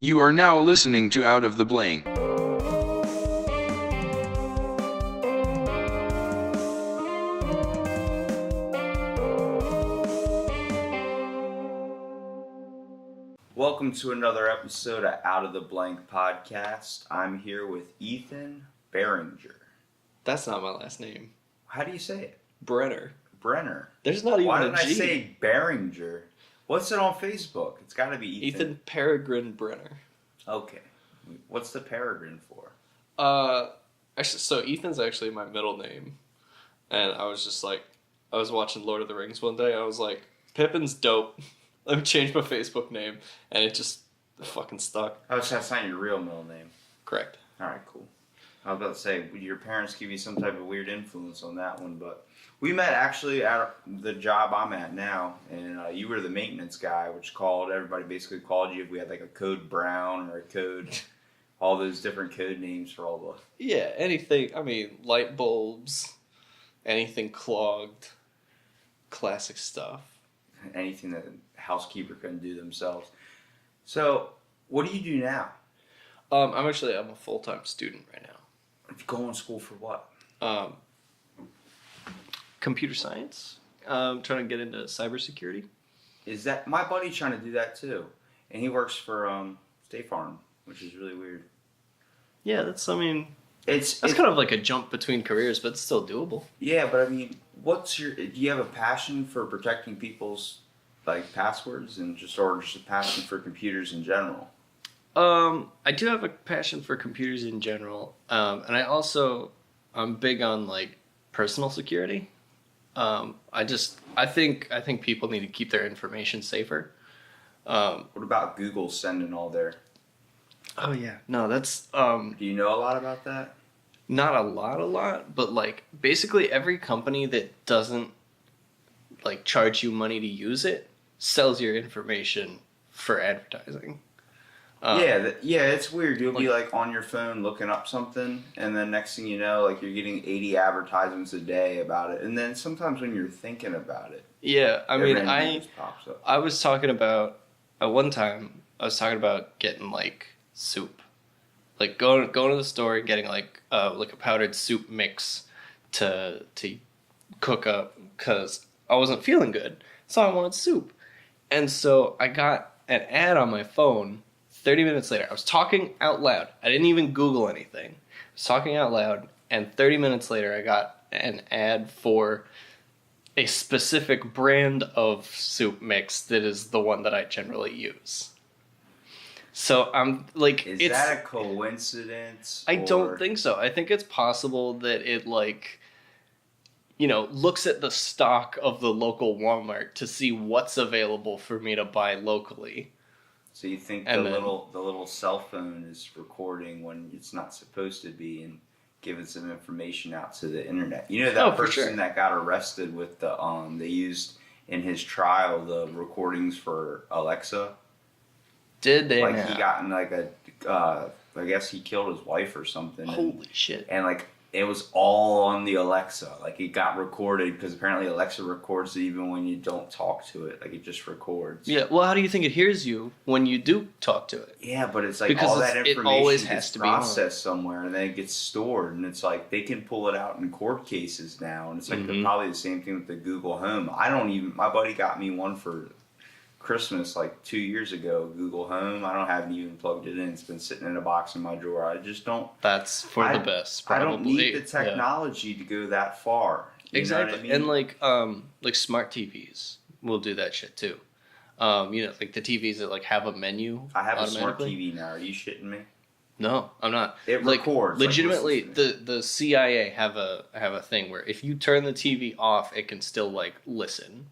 You are now listening to Out of the Blank. Welcome to another episode of Out of the Blank podcast. I'm here with Ethan Behringer. That's not my last name. How do you say it? Brenner. Brenner. There's not even Why a didn't I G. say Behringer? What's it on Facebook? It's got to be Ethan. Ethan Peregrine Brenner. Okay. What's the Peregrine for? Actually, so Ethan's actually my middle name. And I was just like, I was watching Lord of the Rings one day. I was like, Pippin's dope. Let me change my Facebook name. And it just fucking stuck. Oh, so that's not your real middle name. Correct. Alright, cool. I was about to say, your parents give you some type of weird influence on that one, but we met actually at the job I'm at now, and you were the maintenance guy, which everybody basically called you if we had like a code brown or a code, all those different code names for all the... Yeah, anything, light bulbs, anything clogged, classic stuff. Anything that a housekeeper couldn't do themselves. So, what do you do now? I'm a full-time student right now. You go to school for what? Computer science. Trying to get into cybersecurity. Is that my buddy's trying to do that too, and he works for State Farm, which is really weird. Yeah, that's It's kind of like a jump between careers, but it's still doable. Yeah, but do you have a passion for protecting people's like passwords or just a passion for computers in general? I do have a passion for computers in general, and I'm big on like personal security. I think people need to keep their information safer. What about Google sending all their... Oh yeah, no, that's Do you know a lot about that? not a lot, but like basically every company that doesn't like charge you money to use it sells your information for advertising. It's weird. You'll be like on your phone looking up something, and then next thing you know, like you're getting 80 advertisements a day about it. And then sometimes when you're thinking about it, Yeah, pops up. I was talking about at one time. I was talking about getting like soup, like going to the store and getting like a powdered soup mix to cook up because I wasn't feeling good, so I wanted soup, and so I got an ad on my phone. 30 minutes later, I was talking out loud. I didn't even Google anything. I was talking out loud, and 30 minutes later, I got an ad for a specific brand of soup mix that is the one that I generally use. So I'm like, Is that a coincidence? I don't think so. I think it's possible that it looks at the stock of the local Walmart to see what's available for me to buy locally. So you think the little cell phone is recording when it's not supposed to be and giving some information out to the internet? You know that person that got arrested with the they used in his trial the recordings for Alexa? Did they? Like he got in like I guess he killed his wife or something. Holy shit. And like it was all on the Alexa. Like it got recorded because apparently Alexa records it even when you don't talk to it. Like it just records. Yeah, well, how do you think it hears you when you do talk to it? Yeah, but it's like because all that information always has gets to processed somewhere and then it gets stored. And it's like they can pull it out in court cases now. And it's like probably the same thing with the Google Home. My buddy got me one for Christmas like 2 years ago, Google Home. I haven't even plugged it in. It's been sitting in a box in my drawer. I just don't. That's for the best. Probably. I don't need the technology to go that far. Exactly. Know what I mean? And like smart TVs will do that shit too. Like the TVs that like have a menu. I have a smart TV now. Are you shitting me? No, I'm not. It records. Legitimately, the CIA have a thing where if you turn the TV off, it can still like listen.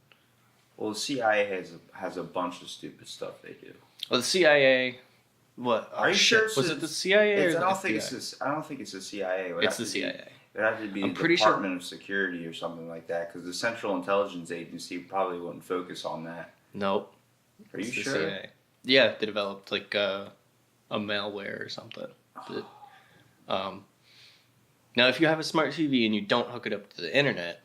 Well, the CIA has a bunch of stupid stuff they do. Well, the CIA, what? Are you sure? Was it the CIA or I the don't FBI? I don't think it's the CIA. It's the CIA. It would have to be the Department of Security or something like that, because the Central Intelligence Agency probably wouldn't focus on that. Nope. Are you sure? CIA. Yeah, they developed like a malware or something. Now, if you have a smart TV and you don't hook it up to the internet,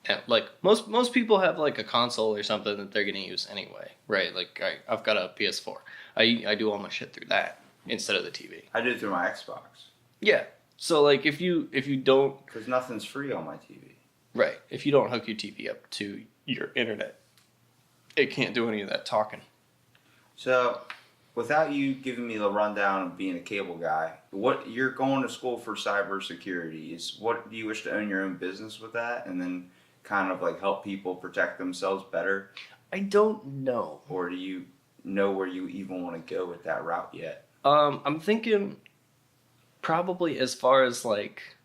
and like most people have like a console or something that they're going to use anyway, right? Like I've got a PS4. I do all my shit through that instead of the TV. I do it through my Xbox. Yeah. So like if you don't Because nothing's free on my TV. right, if you don't hook your TV up to your internet, it can't do any of that talking. So, without you giving me the rundown of being a cable guy, what you're going to school for cybersecurity is what do you wish to own your own business with that, and then kind of like help people protect themselves better, I don't know. or do you know where you even want to go with that route yet? I'm thinking probably as far as like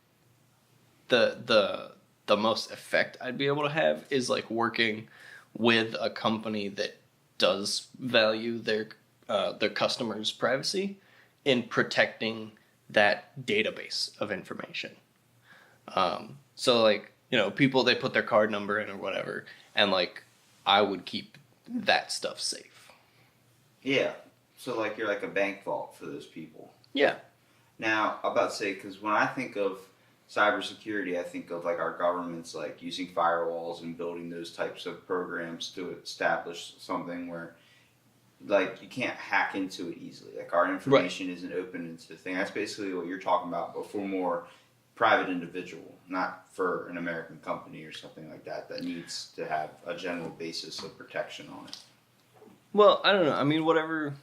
the most effect I'd be able to have is like working with a company that does value their customers' privacy in protecting that database of information. So like, you know, people, they put their card number in or whatever, and like I would keep that stuff safe. Yeah. So like you're like a bank vault for those people. Yeah. Now, I'm about to say, because when I think of cybersecurity, I think of like our governments like using firewalls and building those types of programs to establish something where like you can't hack into it easily. Like our information isn't open into the thing. That's basically what you're talking about, but for more private individual, not for an American company or something like that that needs to have a general basis of protection on it. Well, I don't know. I mean, whoever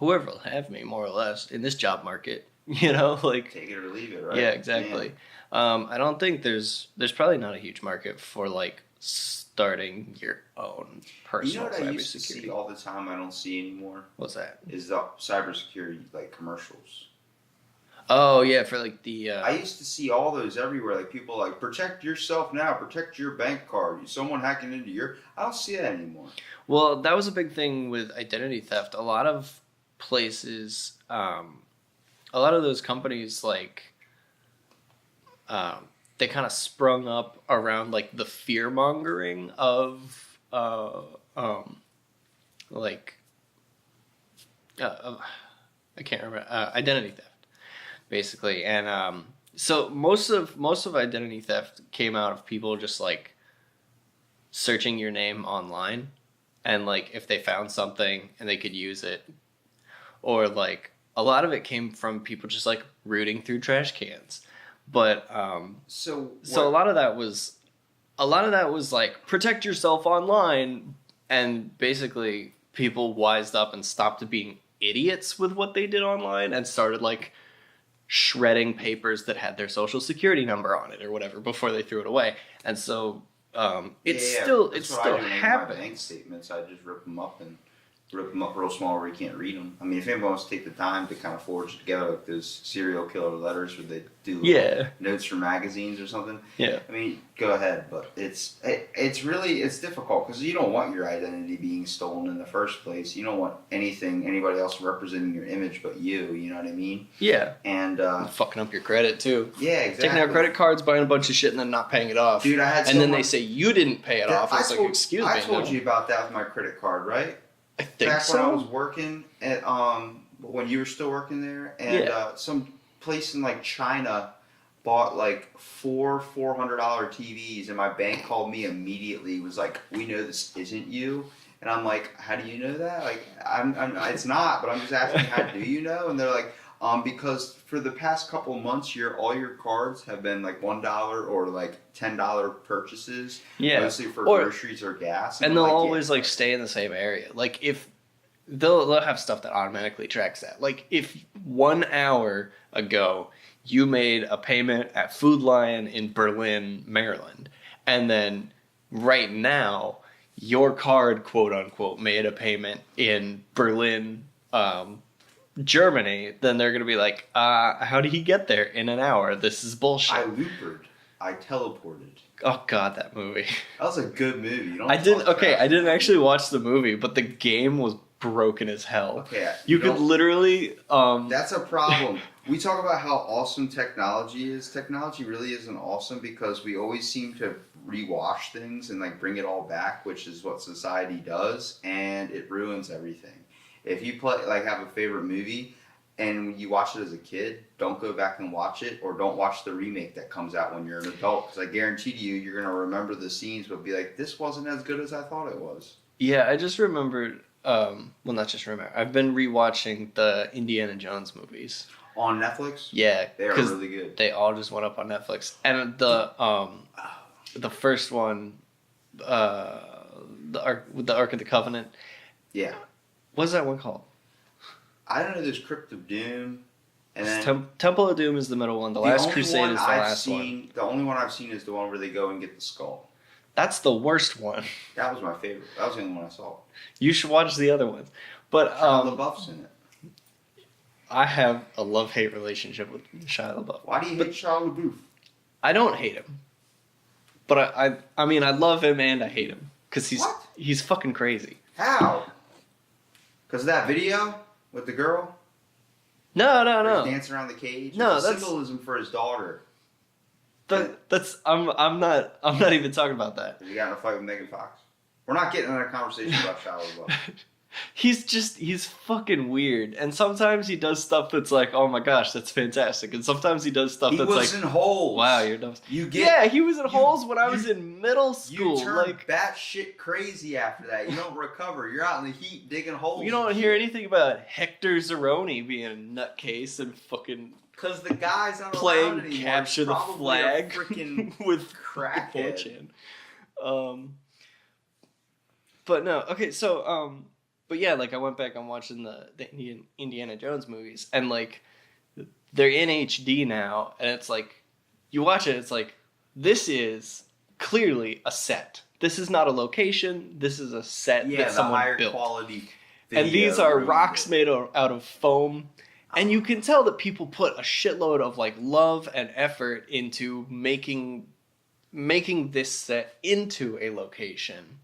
will have me, more or less, in this job market, you know, like Take it or leave it, right? yeah, exactly. I don't think there's probably not a huge market for like starting your own personal You know what I used to cybersecurity. see all the time I don't see anymore? What's that? Is the cybersecurity like commercials. Oh yeah, for like the. I used to see all those everywhere. Like people like protect yourself now, protect your bank card. Someone hacking into your. I don't see that anymore. Well, that was a big thing with identity theft. A lot of places, a lot of those companies, like, they kind of sprung up around like the fear mongering of, like, I can't remember, identity theft, basically. And so most of identity theft came out of people just like searching your name online, and like if they found something and they could use it, or like a lot of it came from people just like rooting through trash cans. But so a lot of that was like protect yourself online, and basically people wised up and stopped being idiots with what they did online and started like shredding papers that had their social security number on it or whatever before they threw it away. And so it's still happening. My bank statements, I just rip them up real small where you can't read them. I mean, if anybody wants to take the time to kind of forge together like those serial killer letters where they do notes for magazines or something. Yeah. I mean, go ahead, but it's difficult because you don't want your identity being stolen in the first place. You don't want anybody else representing your image but you. You know what I mean? Yeah. And fucking up your credit too. Yeah, exactly. Taking out credit cards, buying a bunch of shit, and then not paying it off. Dude, I had and then they say you didn't pay it off. And it's like, excuse me. I told you about that with my credit card, right? I think Back so. when I was working at when you were still working there, and some place in like China bought like $400 TVs, and my bank called me immediately. Was like, "We know this isn't you," and I'm like, "How do you know that?" Like, it's not, but I'm just asking, "How do you know?" And they're like, because for the past couple of months, all your cards have been like $1 or like $10 purchases, mostly for groceries or gas, and they'll always like stay in the same area. Like if they'll have stuff that automatically tracks that. Like if 1 hour ago you made a payment at Food Lion in Berlin, Maryland, and then right now your card, quote unquote, made a payment in Berlin, Germany, then they're gonna be like, how did he get there in an hour? This is bullshit. I loopered. I teleported. Oh god, that movie. That was a good movie. I didn't actually watch the movie, but the game was broken as hell. Okay. You could literally That's a problem. We talk about how awesome technology is. Technology really isn't awesome because we always seem to rewash things and like bring it all back, which is what society does, and it ruins everything. If you have a favorite movie and you watch it as a kid, don't go back and watch it, or don't watch the remake that comes out when you're an adult, because I guarantee you, you're going to remember the scenes but be like, this wasn't as good as I thought it was. Yeah, I just remembered well, not just remember. I've been rewatching the Indiana Jones movies. On Netflix? Yeah, they are really good. They all just went up on Netflix, and the first one, the Ark of the Covenant. Yeah. What's that one called? I don't know. There's Crypt of Doom, and then Temple of Doom is the middle one. The Last Crusade is the last one. The only one I've seen is the one where they go and get the skull. That's the worst one. That was my favorite. That was the only one I saw. You should watch the other ones. But Shia LaBeouf's in it. I have a love-hate relationship with Shia LaBeouf. Why do you hate Shia LaBeouf? I don't hate him. But I mean, I love him and I hate him. Because he's fucking crazy. How? Because of that video with the girl? No. He's dancing around the cage? No, it's that's symbolism for his daughter. I'm not even talking about that. Have you got in a fight with Megan Fox? We're not getting in a conversation about Shia LaBeouf. He's fucking weird, and sometimes he does stuff that's like, oh my gosh, that's fantastic, and sometimes he does stuff that's like, he was in Holes. Wow, you're dumb. He was in Holes when I was in middle school. You turn batshit crazy after that. You don't recover. You're out in the heat digging holes. You don't hear anything about Hector Zeroni being a nutcase and fucking. Because the guy's not playing around anymore. Capture the Flag with crackhead. But no, okay, so but yeah, like I went back and watching the Indiana Jones movies, and like they're in HD now, and it's like you watch it, it's like this is clearly a set. This is not a location. This is a set that someone higher built. Quality. And these are rocks made out of foam. And you can tell that people put a shitload of like love and effort into making this set into a location.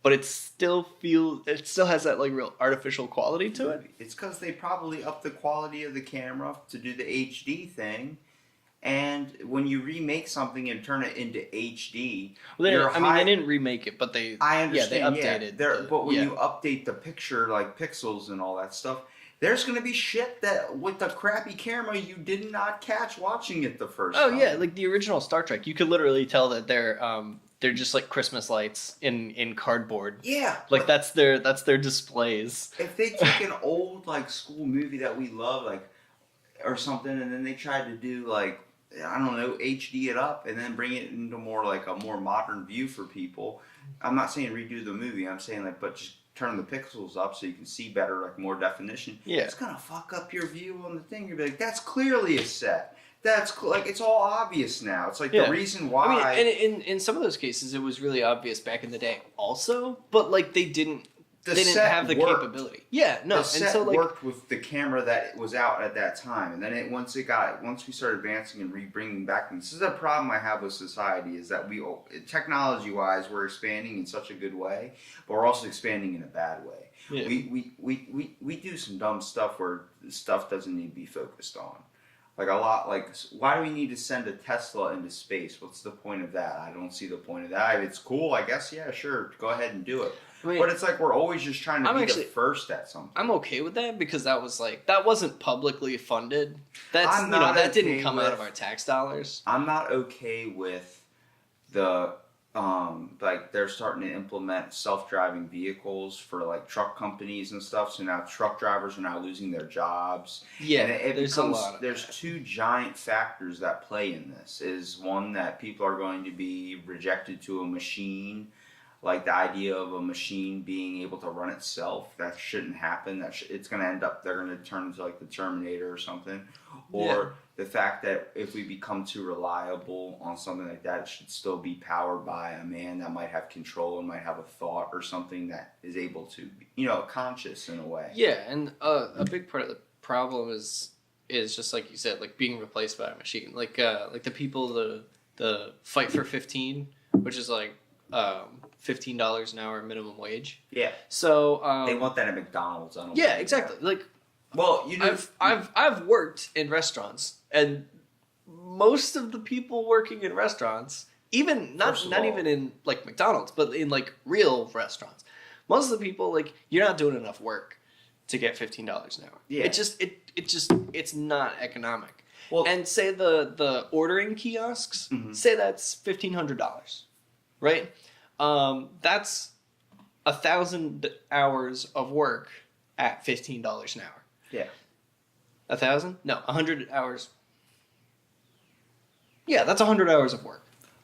But it still has that like real artificial quality to it. It's because they probably upped the quality of the camera to do the HD thing. And when you remake something and turn it into HD, they didn't remake it, but they updated. But when you update the picture, like pixels and all that stuff, there's going to be shit that with the crappy camera you did not catch watching it the first time. Oh yeah, like the original Star Trek, you could literally tell that they're just like Christmas lights in cardboard. Yeah, like that's their displays. If they took an old like school movie that we love, like or something, and then they tried to do like, I don't know, HD it up and then bring it into more like a more modern view for people. I'm not saying redo the movie. I'm saying like, but just turn the pixels up so you can see better, like more definition. Yeah, it's gonna fuck up your view on the thing. You'll be like, that's clearly a set. That's like it's all obvious now. It's like the reason why. I mean, and in some of those cases, it was really obvious back in the day, also. But like they didn't have the capability. Yeah, no. The set worked with the camera that was out at that time, and then once we started advancing and bringing back. And this is a problem I have with society is that we, technology-wise, we're expanding in such a good way, but we're also expanding in a bad way. Yeah. We do some dumb stuff where stuff doesn't need to be focused on. Like a lot, like why do we need to send a Tesla into space? What's the point of that? I don't see the point of that. If it's cool, I guess, yeah, sure, go ahead and do it. I mean, but it's like we're always just trying to be the first at something. I'm okay with that because that wasn't publicly funded. That didn't come out of our tax dollars. I'm not okay with the like they're starting to implement self-driving vehicles for like truck companies and stuff. So now truck drivers are now losing their jobs. Yeah, and there's two giant factors that play in this. Is one that people are going to be rejected to a machine. Like the idea of a machine being able to run itself, that shouldn't happen. It's going to end up, they're going to turn into like the Terminator or something. Or the fact that if we become too reliable on something like that, it should still be powered by a man that might have control and might have a thought or something that is able to be, conscious in a way. Yeah, and a big part of the problem is just like you said, like being replaced by a machine. Like the people, the Fight for 15, which is like, $15 an hour minimum wage. Yeah. So they want that at McDonald's. I don't. Yeah, exactly. That. Like, well, I've worked in restaurants, and most of the people working in restaurants, even not even in like McDonald's, but in like real restaurants, most of the people like you're not doing enough work to get $15 an hour. Yeah. It's not economic. Well, and say the ordering kiosks, say that's $1,500. Right? That's 1,000 hours of work at $15 an hour. Yeah. 1,000? No, 100 hours. Yeah, that's 100 hours of work.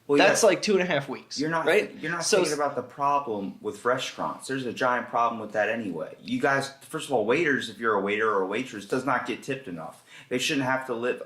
Well, That's like 2.5 weeks. You're not right. You're not So thinking about the problem with restaurants. There's a giant problem with that anyway. You guys, first of all, waiters, if you're a waiter or a waitress, does not get tipped enough. They shouldn't have to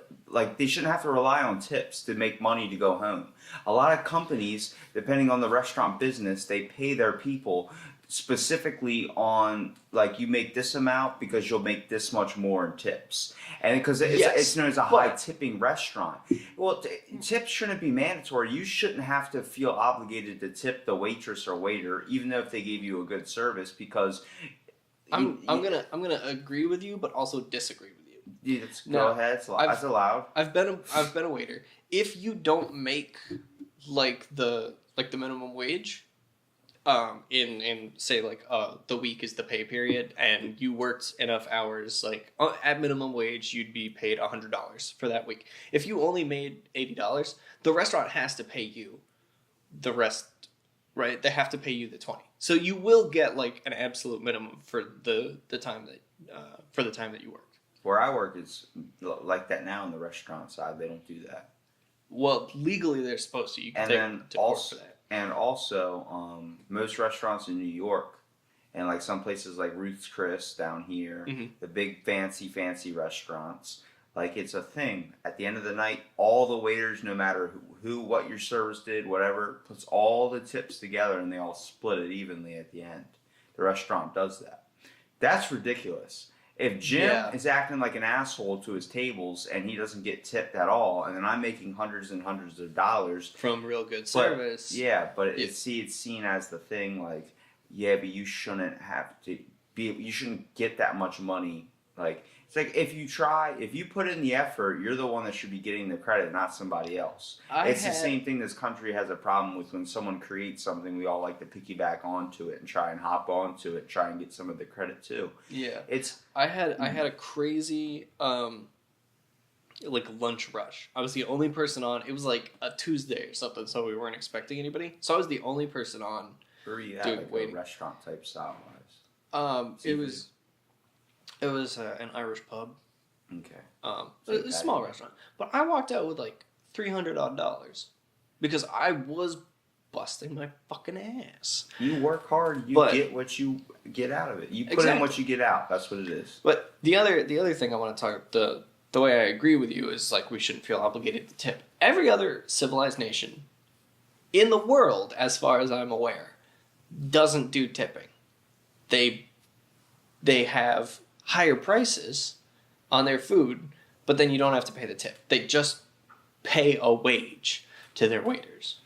they shouldn't have to rely on tips to make money to go home. A lot of companies, depending on the restaurant business, they pay their people specifically on like you make this amount because you'll make this much more in tips, and because it's known as a high tipping restaurant. Well, tips shouldn't be mandatory. You shouldn't have to feel obligated to tip the waitress or waiter, even though if they gave you a good service, because I'm gonna agree with you, but also disagree with you. Go ahead. That's allowed. I've been a waiter. If you don't make like the minimum wage, in say like the week is the pay period, and you worked enough hours, like at minimum wage, you'd be paid $100 for that week. If you only made $80, the restaurant has to pay you the rest, right? They have to pay you the 20. So you will get like an absolute minimum for the time that you work. Where I work is like that now in the restaurant side. They don't do that. Well, legally they're supposed to. You can take to court for that. And also, most restaurants in New York, and like some places like Ruth's Chris down here, the big fancy restaurants, like it's a thing. At the end of the night, all the waiters, no matter what your service did, whatever, puts all the tips together and they all split it evenly at the end. The restaurant does that. That's ridiculous. If Jim is acting like an asshole to his tables and he doesn't get tipped at all, and then I'm making hundreds and hundreds of dollars from real good service, it's seen as the thing, like, but you shouldn't have to you shouldn't get that much money. Like, it's like if you put in the effort, you're the one that should be getting the credit, not somebody else. The same thing this country has a problem with. When someone creates something, we all like to piggyback onto it and try and hop onto it, try and get some of the credit too. Yeah. I had a crazy like lunch rush. I was the only person on. It was like a Tuesday or something, so we weren't expecting anybody. So I was the only person on. Where were you at? Like waiting. A restaurant type style wise? It was an Irish pub. Okay. It was a small restaurant. But I walked out with like $300 odd because I was busting my fucking ass. You work hard, get what you get out of it. You put in what you get out. That's what it is. But the other thing I want to talk, the way I agree with you is like we shouldn't feel obligated to tip. Every other civilized nation in the world, as far as I'm aware, doesn't do tipping. They have higher prices on their food, but then you don't have to pay the tip. They just pay a wage to their waiters.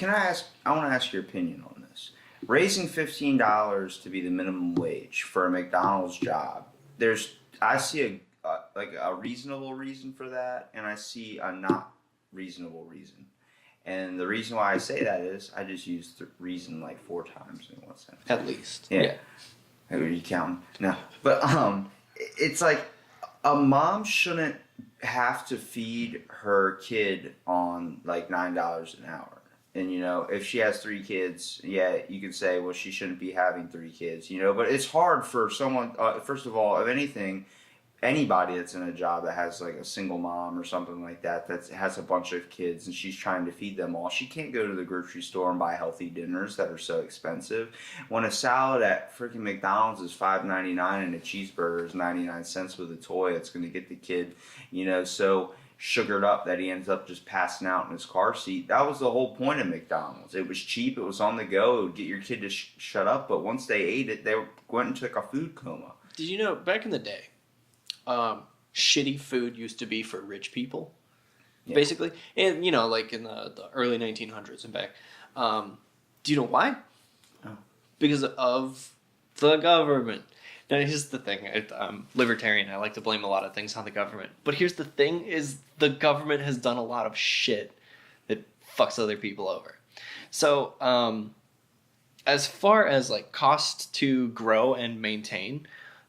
I want to ask your opinion on this. Raising $15 to be the minimum wage for a McDonald's job, I see a reasonable reason for that, and I see a not reasonable reason. And the reason why I say that is I just used the reason like 4 times in one sentence. At least. Yeah. Are you counting? No. But it's like a mom shouldn't have to feed her kid on like $9 an hour. And, if she has 3 kids, you could say, well, she shouldn't be having 3 kids, But it's hard for someone, first of all, of anybody that's in a job that has like a single mom or something like that has a bunch of kids and she's trying to feed them all. She can't go to the grocery store and buy healthy dinners that are so expensive. When a salad at freaking McDonald's is $5.99 and a cheeseburger is 99 cents with a toy, it's going to get the kid, so sugared up that he ends up just passing out in his car seat. That was the whole point of McDonald's. It was cheap. It was on the go. It would get your kid to shut up. But once they ate it, they went and took a food coma. Did you know back in the day, shitty food used to be for rich people, basically, and like in the early 1900s and back. Do you know why? Oh. Because of the government. Now here's the thing. I'm libertarian. I like to blame a lot of things on the government. But here's the thing: is the government has done a lot of shit that fucks other people over. So, as far as like cost to grow and maintain,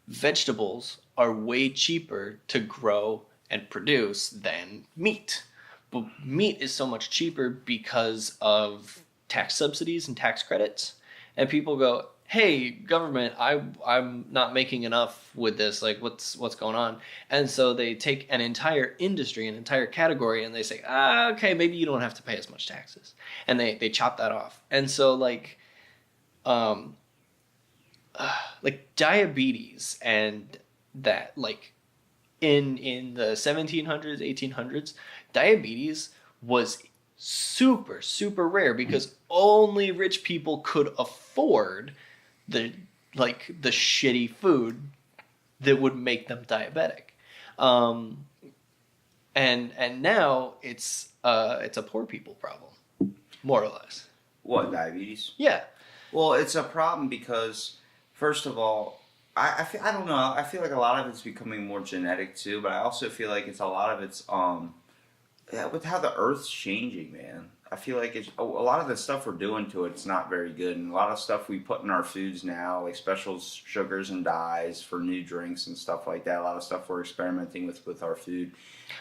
vegetables are way cheaper to grow and produce than meat. But meat is so much cheaper because of tax subsidies and tax credits. And people go, hey, government, I'm not making enough with this. Like, what's going on? And so they take an entire industry, an entire category, and they say, okay, maybe you don't have to pay as much taxes, and they chop that off. And so um, like diabetes and that, like in the 1700s, 1800s, diabetes was super rare because only rich people could afford the the shitty food that would make them diabetic. Um, and now it's a poor people problem, more or less. What, diabetes? Yeah. Well, it's a problem because, first of all, I don't know. I feel like a lot of it's becoming more genetic too, but I also feel like it's a lot of it's yeah, with how the Earth's changing, man. I feel like it's a lot of the stuff we're doing to it's not very good, and a lot of stuff we put in our foods now, like special sugars and dyes for new drinks and stuff like that. A lot of stuff we're experimenting with our food.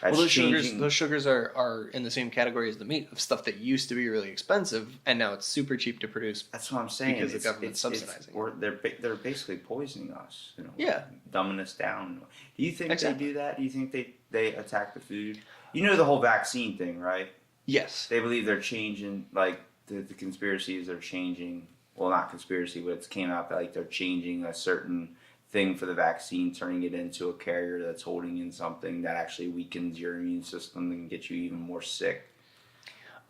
That's Well, changing. those sugars are in the same category as the meat of stuff that used to be really expensive, and now it's super cheap to produce. That's what I'm saying. Because the government's subsidizing. They're basically poisoning us. You know, Yeah. dumbing us down. Do you think Exactly. they do that? Do you think they attack the food? You know the whole vaccine thing, right? Yes. They believe they're changing, like the conspiracies are changing. Well, not conspiracy, but it came out that like they're changing a certain thing for the vaccine, turning it into a carrier that's holding in something that actually weakens your immune system and gets you even more sick.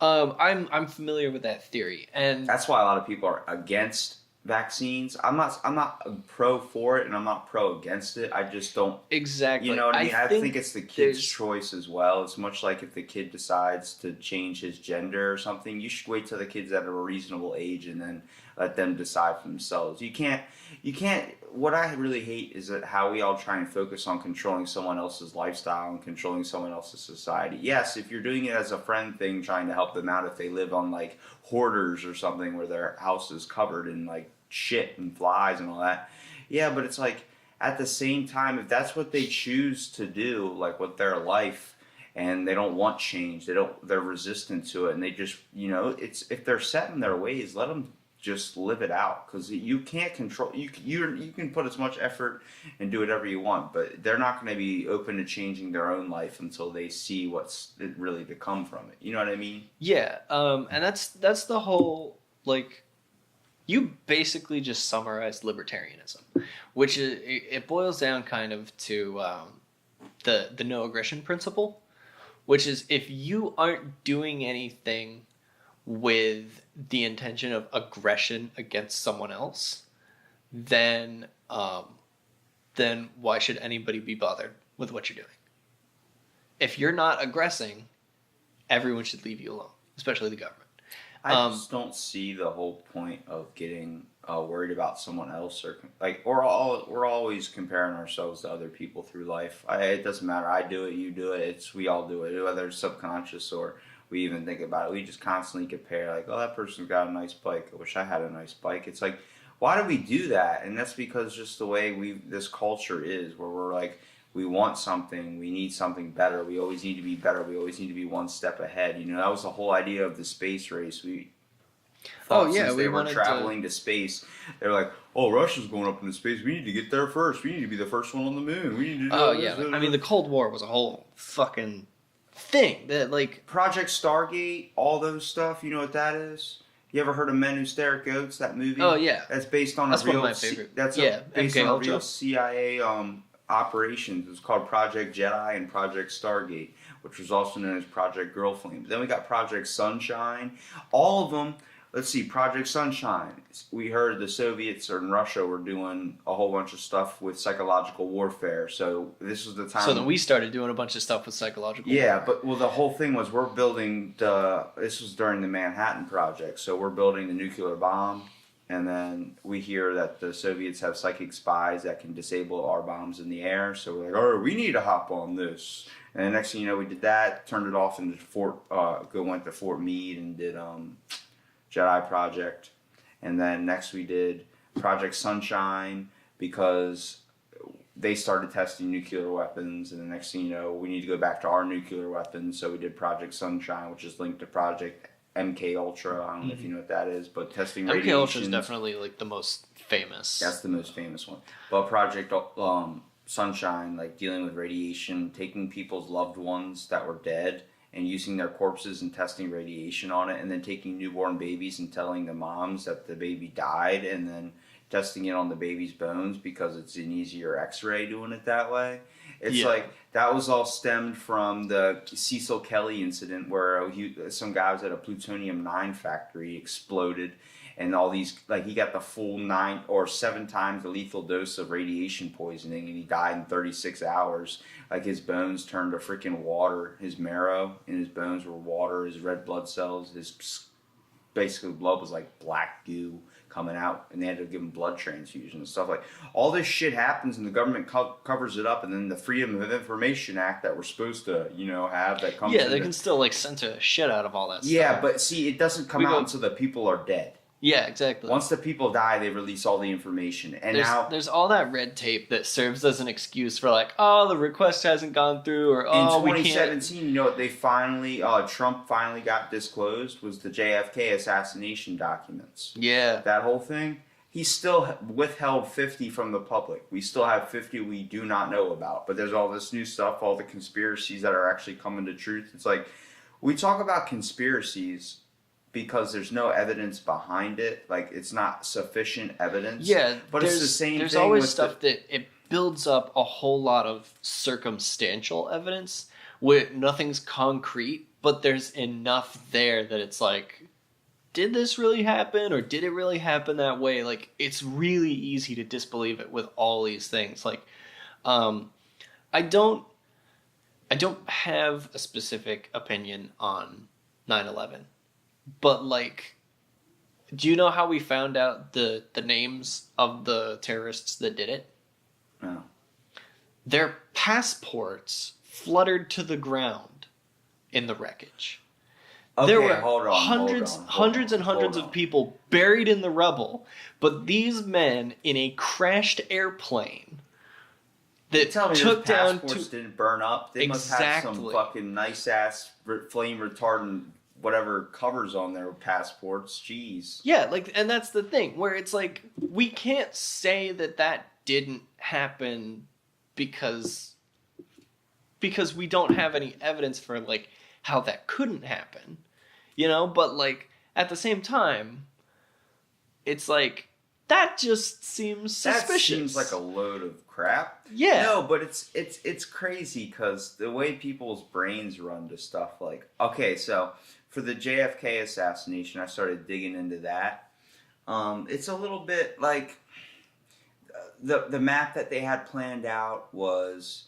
I'm familiar with that theory, and That's why a lot of people are against vaccines. I'm not pro for it, and I'm not pro against it. I just don't. exactly. You know what I mean? I think it's the kid's there's- choice as well. It's much like if the kid decides to change his gender or something, you should wait till the kid's at a reasonable age and then let them decide for themselves. You can't. What I really hate is that how we all try and focus on controlling someone else's lifestyle and controlling someone else's society. Yes, if you're doing it as a friend thing, trying to help them out if they live on like hoarders or something where their house is covered in like shit and flies and all that. Yeah, but it's like at the same time, if that's what they choose to do, like with their life, and they don't want change, they're resistant to it, and they just, it's if they're set in their ways, let them just live it out, because you can't control. You can put as much effort and do whatever you want, but they're not going to be open to changing their own life until they see what's really to come from it. You know what I mean? Yeah, and that's the whole, like, you basically just summarized libertarianism, which is, it boils down kind of to the no aggression principle, which is if you aren't doing anything with the intention of aggression against someone else, then why should anybody be bothered with what you're doing? If you're not aggressing, everyone should leave you alone, especially the government. I just don't see the whole point of getting worried about someone else, or like we're always comparing ourselves to other people through life. It doesn't matter. I do it, you do it. We all do it, whether it's subconscious or we even think about it. We just constantly compare, like, oh, that person's got a nice bike. I wish I had a nice bike. It's like, why do we do that? And that's because just the way this culture is, where we're like, we want something, we need something better, we always need to be better, we always need to be one step ahead. That was the whole idea of the space race. We thought since they were traveling to space, they were like, oh, Russia's going up into space, we need to get there first, we need to be the first one on the moon, we need to do this. I mean, the Cold War was a whole fucking thing that, like, Project Stargate, all those stuff, you know what that is? You ever heard of Men Who Stare at Goats, that movie? Oh, yeah. That's based on That's a real one of my favorite. based MK on a Ultra. real CIA operations. It was called Project Jedi and Project Stargate, which was also known as Project Girlflame. Then we got Project Sunshine. All of them. Let's see, Project Sunshine. We heard the Soviets and Russia were doing a whole bunch of stuff with psychological warfare. So this was the time. So then we started doing a bunch of stuff with psychological warfare. But the whole thing was we're building this was during the Manhattan Project. So we're building the nuclear bomb. And then we hear that the Soviets have psychic spies that can disable our bombs in the air. So we're like, all right, we need to hop on this. And the next thing you know, we did that, turned it off into went to Fort Meade and did Jedi Project. And then next we did Project Sunshine, because they started testing nuclear weapons. And the next thing you know, we need to go back to our nuclear weapons. So we did Project Sunshine, which is linked to Project MK Ultra. I don't know if you know what that is, but testing MK radiation. Ultra is definitely like the most famous. That's the most famous one. But Project Sunshine, like dealing with radiation, taking people's loved ones that were dead and using their corpses and testing radiation on it, and then taking newborn babies and telling the moms that the baby died, and then testing it on the baby's bones because it's an easier X-ray doing it that way. It's like that was all stemmed from the Cecil Kelly incident where some guy was at a plutonium-9 factory, exploded, and all these, like, he got the full 9 or 7 times the lethal dose of radiation poisoning, and he died in 36 hours. Like, his bones turned to freaking water. His marrow in his bones were water. His red blood cells, his basically blood was like black goo coming out, and they had to give him blood transfusion and stuff. Like, all this shit happens, and the government covers it up, and then the Freedom of Information Act that we're supposed to, have that comes. Yeah, they can still like censor the shit out of all that stuff. Yeah, but see, it doesn't come out until the people are dead. Yeah, exactly. Once the people die, they release all the information, and there's all that red tape that serves as an excuse for like, oh, the request hasn't gone through, or oh, in 2017, you know what they finally, Trump finally got disclosed was the JFK assassination documents. Yeah, that whole thing. He still withheld 50 from the public. We still have 50 we do not know about. But there's all this new stuff, all the conspiracies that are actually coming to truth. It's like we talk about conspiracies because there's no evidence behind it, like it's not sufficient evidence. Yeah, but it's the same thing. There's always stuff that it builds up a whole lot of circumstantial evidence where nothing's concrete, but there's enough there that it's like, did this really happen, or did it really happen that way? Like, it's really easy to disbelieve it with all these things. Like, I don't have a specific opinion on 9/11. But, like, do you know how we found out the names of the terrorists that did it? No. Their passports fluttered to the ground in the wreckage. Okay, there were hundreds and hundreds of people buried in the rubble, but these men in a crashed airplane that tell me took those down passports didn't burn up. They must have some fucking nice-ass flame retardant whatever covers on their passports. Jeez. Yeah, like, and that's the thing where it's like we can't say that didn't happen because we don't have any evidence for like how that couldn't happen, but like at the same time it's like that just seems suspicious. That seems like a load of crap. Yeah. No, but it's crazy because the way people's brains run to stuff like, okay, so for the JFK assassination, I started digging into that. It's a little bit like the map that they had planned out was,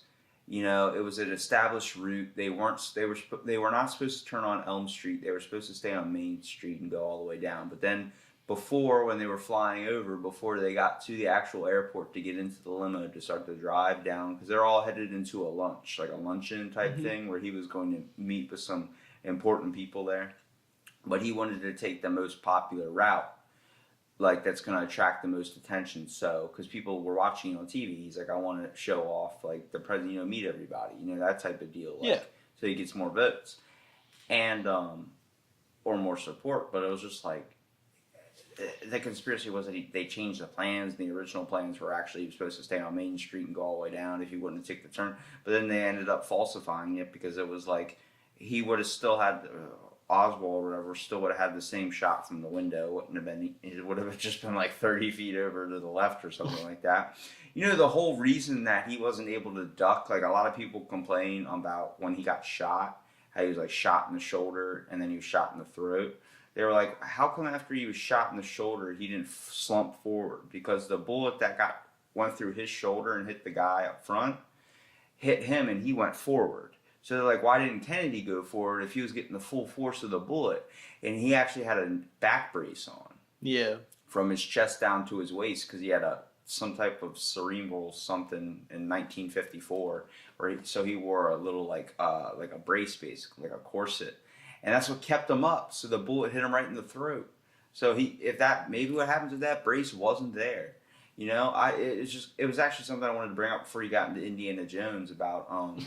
it was an established route. They were not supposed to turn on Elm Street. They were supposed to stay on Main Street and go all the way down. But then before, when they were flying over, before they got to the actual airport to get into the limo to start the drive down, because they're all headed into a lunch, like a luncheon type thing, where he was going to meet with some important people there, but he wanted to take the most popular route, like that's going to attract the most attention. So, because people were watching on TV, he's like, I want to show off, like the president, meet everybody, that type of deal. Like, yeah. So he gets more votes, and or more support. But it was just like the conspiracy was that they changed the plans. The original plans were actually supposed to stay on Main Street and go all the way down if he wouldn't take the turn. But then they ended up falsifying it because it was like, he would have still had Oswald or whatever still would have had the same shot from the window. It would have just been like 30 feet over to the left or something like that. The whole reason that he wasn't able to duck, like a lot of people complain about when he got shot, how he was like shot in the shoulder and then he was shot in the throat. They were like, how come after he was shot in the shoulder he didn't slump forward? Because the bullet that went through his shoulder and hit the guy up front hit him and he went forward. So they're like, why didn't Kennedy go forward if he was getting the full force of the bullet? And he actually had a back brace on. Yeah. From his chest down to his waist because he had some type of cerebral something in 1954. So he wore a little like a brace, basically, like a corset. And that's what kept him up. So the bullet hit him right in the throat. So maybe what happens if that brace wasn't there? You know, it was actually something I wanted to bring up before you got into Indiana Jones about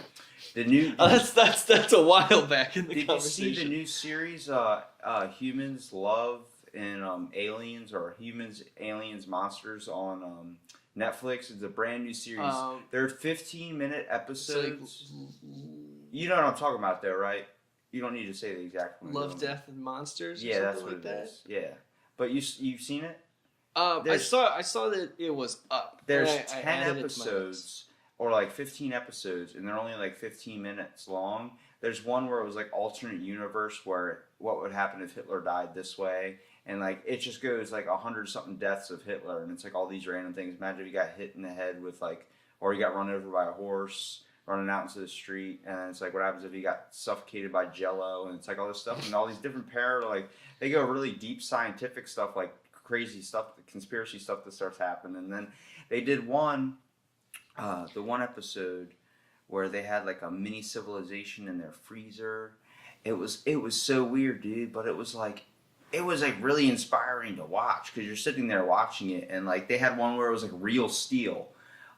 the new. Oh, that's a while back in the Did conversation. you see the new series, Humans, Love, and Aliens, or Humans, Aliens, Monsters on Netflix? It's a brand new series. They're 15-minute episodes. You know what I'm talking about, though, right? You don't need to say the exact one. Love, Death, and Monsters. Or Yeah, that's something what like it that. is. Yeah, but you've seen it? I saw that it was up. There's I 10 added it to my episodes, or like 15 episodes, and they're only like 15 minutes long. There's one where it was like alternate universe, where what would happen if Hitler died this way, and like it just goes like 100-something deaths of Hitler, and it's like all these random things. Imagine if you got hit in the head with like, or you got run over by a horse running out into the street, and it's like what happens if you got suffocated by Jello, and it's like all this stuff, and all these different like they go really deep scientific stuff, like crazy stuff, the conspiracy stuff that starts happening. And then they did the one episode where they had like a mini civilization in their freezer. It was so weird, dude, but it was like really inspiring to watch, because you're sitting there watching it, and like they had one where it was like real steel,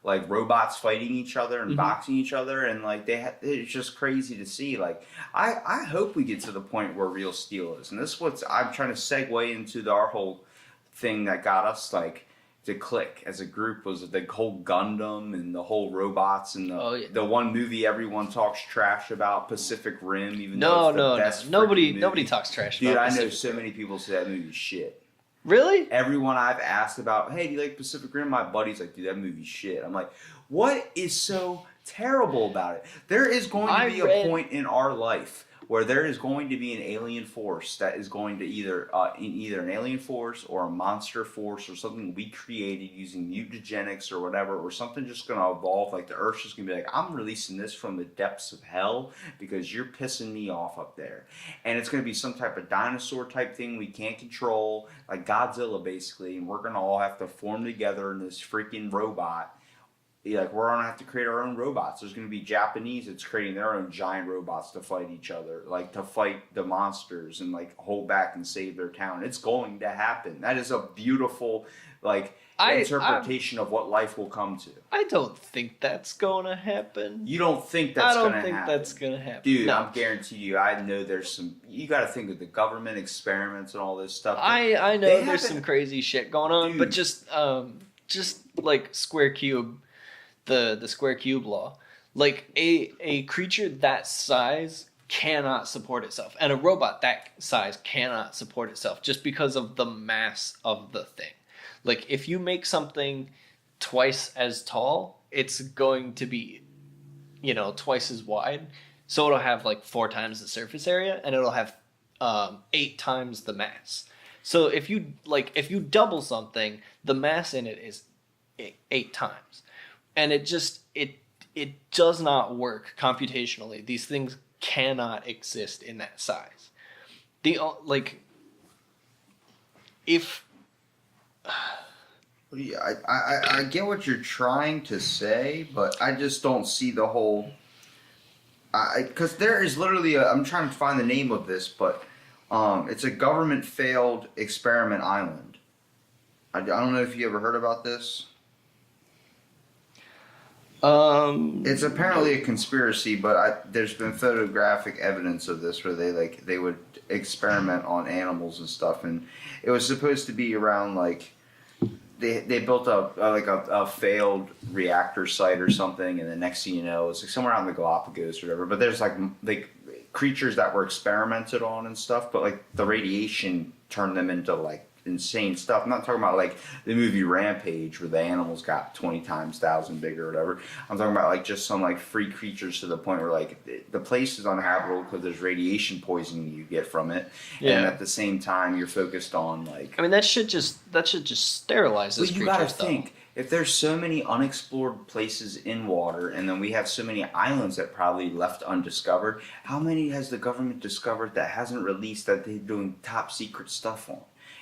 like robots fighting each other and boxing each other, and like it's just crazy to see. Like I hope we get to the point where real steel is, and this is what I'm trying to segue into our whole thing that got us like to click as a group, was the whole Gundam and the whole robots, and the one movie everyone talks trash about, Pacific Rim, even though it's the best nobody talks trash about. Dude, I know Pacific so Rim. many people say that movie's shit. Really? Everyone I've asked about, hey, do you like Pacific Rim? My buddy's like, dude, that movie's shit. I'm like, what is so terrible about it? There is going to be a point in our life where there is going to be an alien force that is going to either an alien force or a monster force or something we created using mutagenics or whatever, or something just going to evolve. Like the Earth's just going to be like, I'm releasing this from the depths of hell because you're pissing me off up there. And it's going to be some type of dinosaur type thing we can't control, like Godzilla basically, and we're going to all have to form together in this freaking robot. Like we're gonna have to create our own robots. There's gonna be Japanese that's creating their own giant robots to fight each other, like to fight the monsters and like hold back and save their town. It's going to happen. That is a beautiful interpretation of what life will come to. I don't think that's gonna happen. You don't think that's gonna happen? I don't think that's gonna happen. Dude, no. I'm guarantee you, I know there's some, you gotta think of the government experiments and all this stuff. I know there's some crazy shit going on, dude. But just like square cube, the square cube law, like a creature that size cannot support itself, and a robot that size cannot support itself just because of the mass of the thing. Like if you make something twice as tall, it's going to be, twice as wide, so it'll have like 4 times the surface area, and it'll have 8 times the mass. So if you double something, the mass in it is 8 times. And it does not work computationally. These things cannot exist in that size. Yeah, I get what you're trying to say, but I just don't see the whole. Because there is literally I'm trying to find the name of this, but it's a government failed experiment island. I don't know if you ever heard about this. It's apparently a conspiracy, but there's been photographic evidence of this where they would experiment on animals and stuff, and it was supposed to be around like they built a failed reactor site or something, and the next thing you know, it's like somewhere out in the Galapagos or whatever. But there's like creatures that were experimented on and stuff, but like the radiation turned them into like insane stuff. I'm not talking about like the movie Rampage where the animals got 20 times 1,000 bigger or whatever. I'm talking about like just some like free creatures to the point where like the place is uninhabitable because there's radiation poisoning you get from it, and at the same time you're focused on like. I mean that should just sterilize this creature. But you gotta think, if there's so many unexplored places in water, and then we have so many islands that probably left undiscovered, how many has the government discovered that hasn't released that they're doing top secret stuff on?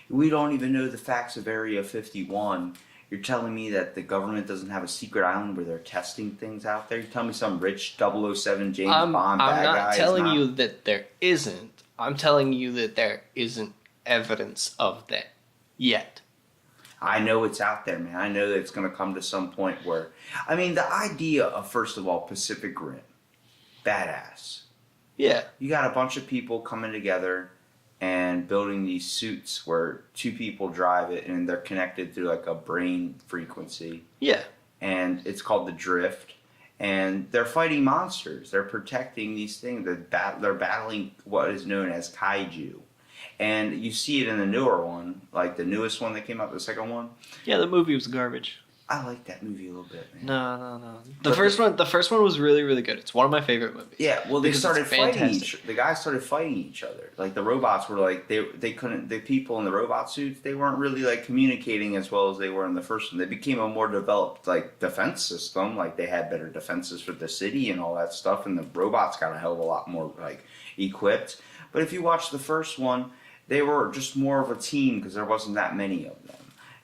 We don't even know the facts of Area 51. You're telling me that the government doesn't have a secret island where they're testing things out there? You're telling me some rich 007 James Bond bad guy? I'm not telling you that there isn't. I'm telling you that there isn't evidence of that yet. I know it's out there, man. I know that it's going to come to some point where, I mean, the idea of, first of all, Pacific Rim, badass. Yeah. You got a bunch of people coming together and building these suits where two people drive it and they're connected through like a brain frequency. Yeah. And it's called the Drift. And they're fighting monsters. They're protecting these things. They're battling what is known as kaiju. And you see it in the newer one, like the newest one that came out, the second one. Yeah, the movie was garbage. I like that movie a little bit, man. No. The first one was really, really good. It's one of my favorite movies. Yeah, well, they started fighting the guys started fighting each other. Like the robots were like they couldn't, the people in the robot suits, they weren't really like communicating as well as they were in the first one. They became a more developed like defense system. Like they had better defenses for the city and all that stuff, and the robots got a hell of a lot more like equipped. But if you watch the first one, they were just more of a team because there wasn't that many of them.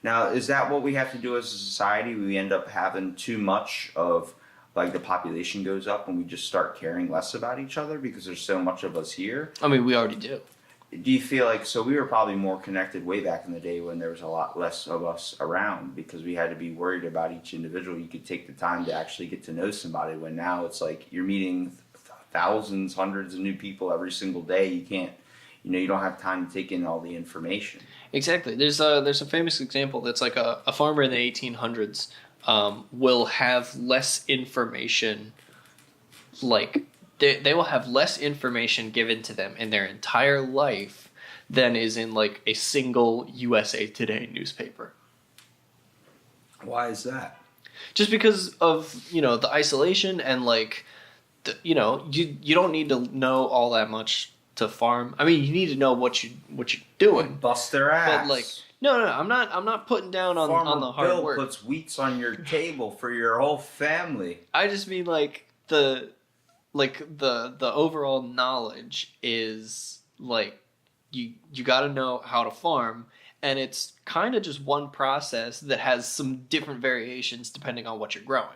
Now, is that what we have to do as a society? We end up having too much of, like, the population goes up and we just start caring less about each other because there's so much of us here? I mean, we already do. Do you feel like, so we were probably more connected way back in the day when there was a lot less of us around because we had to be worried about each individual. You could take the time to actually get to know somebody, when now it's like you're meeting thousands, hundreds of new people every single day. You can't, you don't have time to take in all the information. Exactly. There's a famous example that's like a farmer in the 1800s will have less information, like they will have less information given to them in their entire life than is in like a single USA Today newspaper. Why is that? Just because of, the isolation and like, you don't need to know all that much to farm. I mean, you need to know what you're doing. Bust their ass. But like, no, I'm not putting down on the hard Bill work. puts wheats on your table for your whole family. I just mean like the overall knowledge is like you got to know how to farm, and it's kind of just one process that has some different variations depending on what you're growing.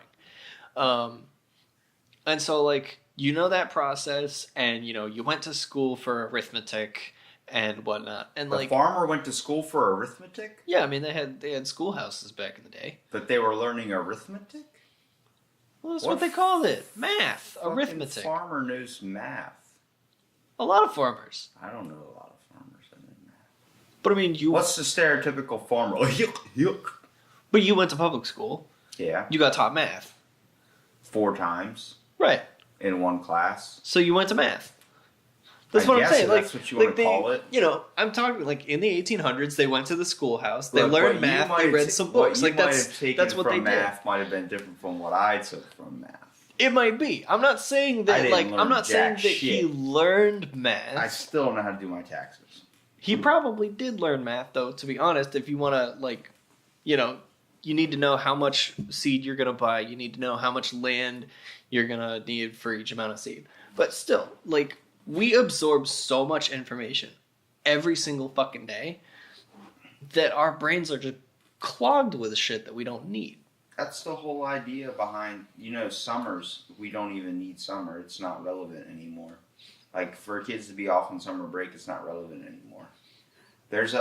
And so like, that process, and you went to school for arithmetic and whatnot, and the farmer went to school for arithmetic? Yeah, I mean they had schoolhouses back in the day. But they were learning arithmetic? Well, that's what they called it. Math, arithmetic. Farmer knows math. A lot of farmers. I don't know a lot of farmers that know math. But I mean, what's the stereotypical farmer? But you went to public school. Yeah. You got taught math. 4 times. Right. In one class. So you went to math. That's what I'm saying. That's what you want to call it. I'm talking like in the 1800s, they went to the schoolhouse, they learned math, they read some books. Like that's what they did. Math might have been different from what I took from math. It might be. I'm not saying that. I'm not saying that he learned math. I still don't know how to do my taxes. He probably did learn math, though. To be honest, if you want to, you need to know how much seed you're gonna buy. You need to know how much land you're gonna need for each amount of seed. But still, we absorb so much information every single fucking day that our brains are just clogged with shit that we don't need. That's the whole idea behind, summers. We don't even need summer. It's not relevant anymore. Like, for kids to be off on summer break, it's not relevant anymore. There's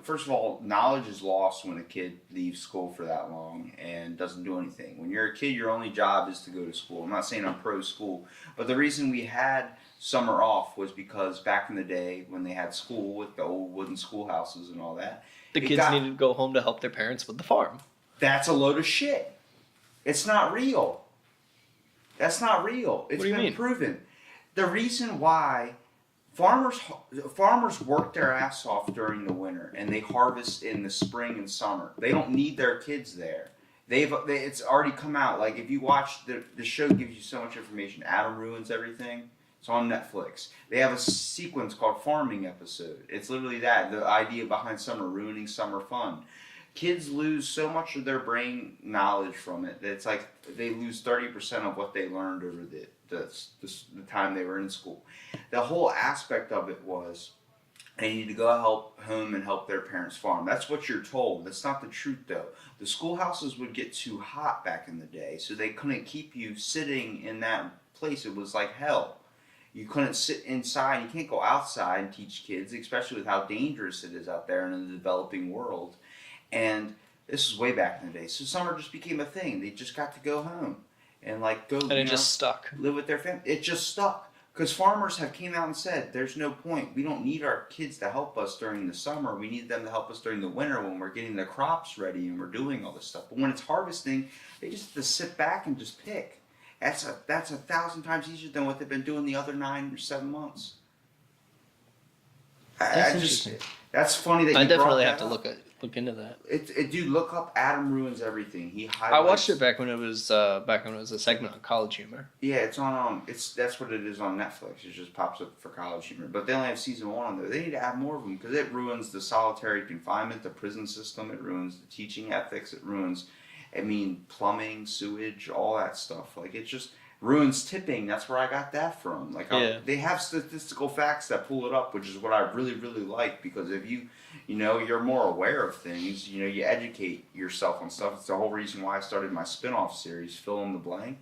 first of all, knowledge is lost when a kid leaves school for that long and doesn't do anything. When you're a kid, your only job is to go to school. I'm not saying I'm pro school, but the reason we had summer off was because back in the day when they had school with the old wooden schoolhouses and all that, the kids needed to go home to help their parents with the farm. That's a load of shit. It's not real. That's not real. It's been proven. The reason why farmers work their ass off during the winter and they harvest in the spring and summer. They don't need their kids there. It's already come out. Like, if you watch the show, gives you so much information. Adam Ruins Everything. It's on Netflix. They have a sequence called Farming Episode. It's literally that. The idea behind summer, ruining summer fun. Kids lose so much of their brain knowledge from it that it's like they lose 30% of what they learned over the time they were in school. The whole aspect of it was they need to go home and help their parents farm. That's what you're told. That's not the truth, though. The schoolhouses would get too hot back in the day, so they couldn't keep you sitting in that place. It was like hell. You couldn't sit inside. You can't go outside and teach kids, especially with how dangerous it is out there in the developing world. And this was way back in the day. So summer just became a thing. They just got to go home and like go. And it just stuck. Live with their family. It just stuck. Because farmers have came out and said, there's no point. We don't need our kids to help us during the summer. We need them to help us during the winter when we're getting the crops ready and we're doing all this stuff. But when it's harvesting, they just have to sit back and just pick. That's 1,000 times easier than what they've been doing the other 9 or 7 months. That's interesting. That's funny that you I definitely brought have that to up. look into that. Dude, look up Adam Ruins Everything. He highlights. I watched it back when it was a segment on College Humor. Yeah, it's on that's what it is on Netflix. It just pops up for College Humor, but they only have season 1 on there. They need to add more of them because it ruins the solitary confinement, the prison system. It ruins the teaching ethics. It ruins, plumbing, sewage, all that stuff. Like it just ruins tipping. That's where I got that from. Like they have statistical facts that pull it up, which is what I really really like because if you're more aware of things. You educate yourself on stuff. It's the whole reason why I started my spin-off series, Fill in the Blank,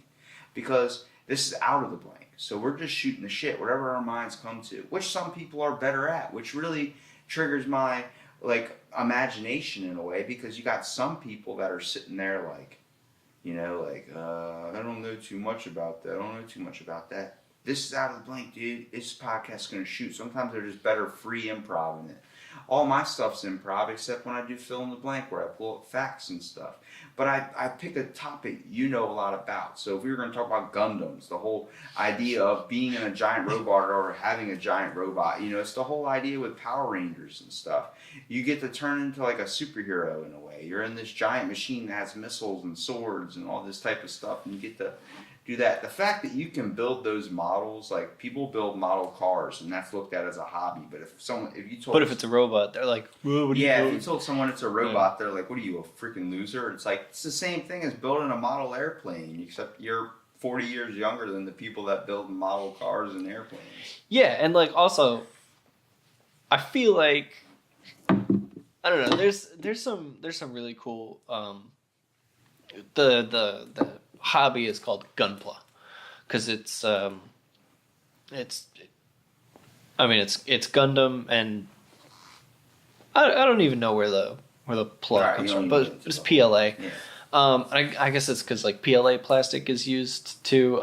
because this is out of the blank. So we're just shooting the shit, whatever our minds come to, which some people are better at, which really triggers my imagination in a way because you got some people that are sitting there I don't know too much about that. I don't know too much about that. This is out of the blank, dude. This podcast's gonna shoot. Sometimes they're just better free improv in it. All my stuff's improv except when I do fill in the blank where I pull up facts and stuff. But I pick a topic you know a lot about. So if we were going to talk about Gundams, the whole idea of being in a giant robot or having a giant robot, it's the whole idea with Power Rangers and stuff. You get to turn into like a superhero in a way. You're in this giant machine that has missiles and swords and all this type of stuff, and you get to do that. The fact that you can build those models, like people build model cars, and that's looked at as a hobby. But if it's a robot, they're like, "Whoa, what are you doing?" If you told someone it's a robot, they're like, "What are you, a freaking loser?" It's like it's the same thing as building a model airplane, except you're 40 years younger than the people that build model cars and airplanes. Yeah, and also, I feel like I don't know. There's some really cool. The hobby is called Gunpla because it's Gundam, and I don't even know where the plug comes from, but it's PLA. Yeah. I guess it's because PLA plastic is used to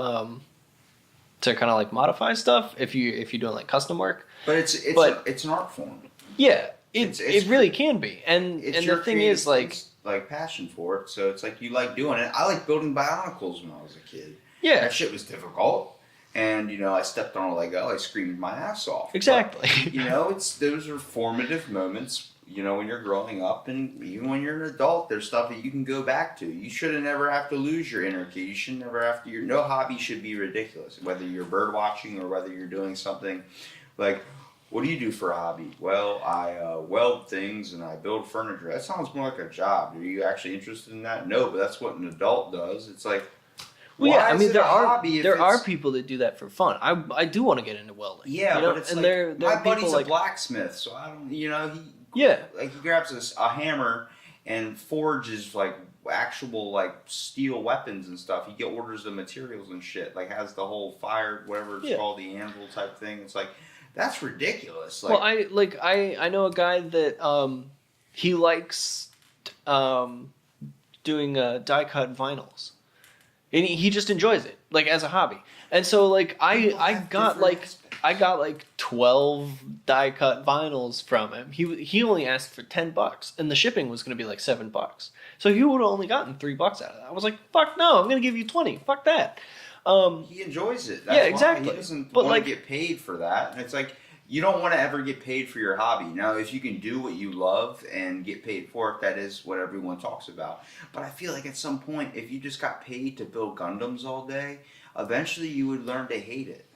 kind of modify stuff if you're doing custom work. But it's an art form. Yeah, it really can be, and the thing is passion for it, so it's you like doing it. I like building Bionicles when I was a kid. Yeah, that shit was difficult, and I stepped on a Lego, I screamed my ass off. Exactly. But, those are formative moments. When you're growing up, and even when you're an adult, there's stuff that you can go back to. You should never have to lose your inner kid. You should never have to. No hobby should be ridiculous, whether you're bird watching or whether you're doing something like. What do you do for a hobby? Well, I weld things and I build furniture. That sounds more like a job. Are you actually interested in that? No, but that's what an adult does. It's like, there are people that do that for fun. I do want to get into welding. Yeah, but it's my buddy's a blacksmith, so I don't. He grabs a hammer and forges actual steel weapons and stuff. He orders the materials and shit. Has the whole fire, whatever it's called, the anvil type thing. It's that's ridiculous. I know a guy that he likes doing die cut vinyls, and he just enjoys it as a hobby. And so I got 12 die cut vinyls from him. He only asked for $10, and the shipping was going to be $7. So he would have only gotten $3 out of that. I was like, fuck no, I'm going to give you 20. Fuck that. He enjoys it. That's exactly. He doesn't want to get paid for that. And it's you don't want to ever get paid for your hobby. Now, if you can do what you love and get paid for it, that is what everyone talks about. But I feel at some point, if you just got paid to build Gundams all day, eventually you would learn to hate it.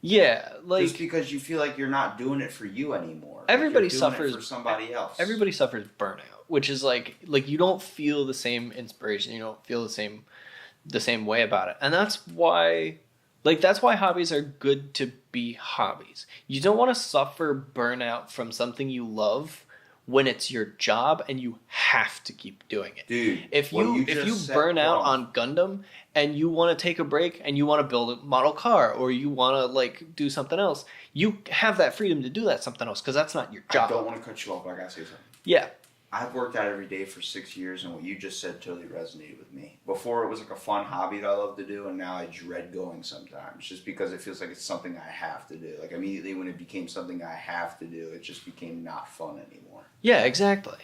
Yeah, just because you feel you're not doing it for you anymore. Everybody you're doing suffers it for somebody else. Everybody suffers burnout, which is you don't feel the same inspiration. You don't feel the same way about it, and that's why hobbies are good to be hobbies. You don't want to suffer burnout from something you love when it's your job and you have to keep doing it. Dude, if you burn out on Gundam and you want to take a break and you want to build a model car or you want to do something else, you have that freedom to do that something else because that's not your job. I don't want to cut you off, but I gotta say something. Yeah. I've worked out every day for 6 years, and what you just said totally resonated with me. Before, it was like a fun hobby that I love to do, and now I dread going sometimes, just because it feels like it's something I have to do. Like, immediately when it became something I have to do, it just became not fun anymore. Yeah, exactly.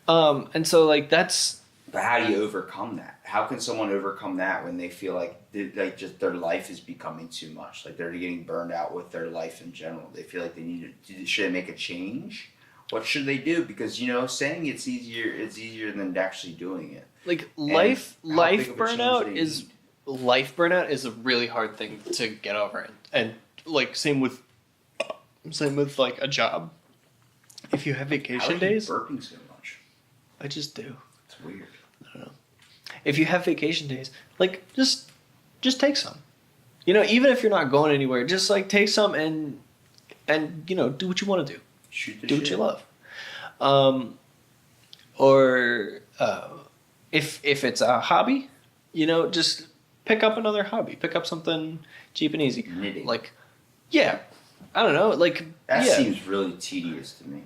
And so, like, that's... But how do you overcome that? How can someone overcome that when they feel like just their life is becoming too much? Like, they're getting burned out with their life in general. They feel like they need to... Should they make a change? What should they do? Because, saying it's easier than actually doing it. Like, life burnout is a really hard thing to get over. And like, same with like a job. If you have vacation days... How are you burping so much? I just do. It's weird. I don't know. If you have vacation days, like, just take some. Even if you're not going anywhere, just like take some and do what you want to do. Do what you love. Or if it's a hobby, just pick up another hobby. Pick up something cheap and easy. Knitting. Like, yeah, I don't know. Like, that seems really tedious to me.